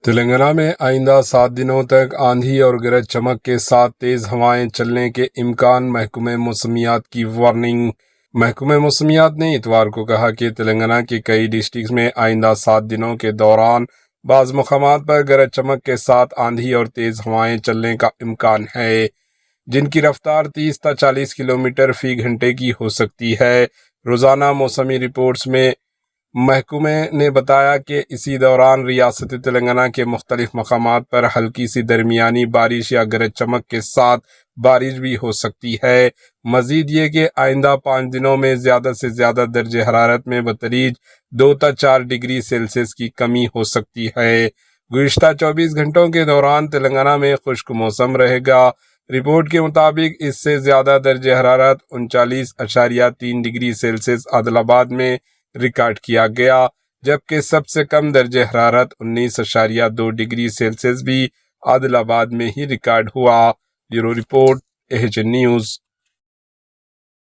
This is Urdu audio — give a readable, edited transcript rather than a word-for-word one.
تلنگانہ میں آئندہ 7 دنوں تک آندھی اور گرج چمک کے ساتھ تیز ہوائیں چلنے کے امکان، محکمہ موسمیات کی وارننگ۔ محکمہ موسمیات نے اتوار کو کہا کہ تلنگانہ کے کئی ڈسٹرکٹس میں آئندہ 7 دنوں کے دوران بعض مقامات پر گرج چمک کے ساتھ آندھی اور تیز ہوائیں چلنے کا امکان ہے، جن کی رفتار 30 تا 40 کلومیٹر فی گھنٹے کی ہو سکتی ہے۔ روزانہ موسمی رپورٹس میں محکمہ نے بتایا کہ اسی دوران ریاست تلنگانہ کے مختلف مقامات پر ہلکی سی درمیانی بارش یا گرج چمک کے ساتھ بارش بھی ہو سکتی ہے۔ مزید یہ کہ آئندہ 5 دنوں میں زیادہ سے زیادہ درجہ حرارت میں بتدریج 2 تا 4 ڈگری سیلسیس کی کمی ہو سکتی ہے۔ گزشتہ 24 گھنٹوں کے دوران تلنگانہ میں خشک موسم رہے گا۔ رپورٹ کے مطابق اس سے زیادہ درجہ حرارت 39.3 ڈگری سیلسیس عادل آباد میں ریکارڈ کیا گیا، جبکہ سب سے کم درجہ حرارت 19.2 ڈگری سیلسیس بھی عادل آباد میں ہی ریکارڈ ہوا۔ Bureau report, H N news.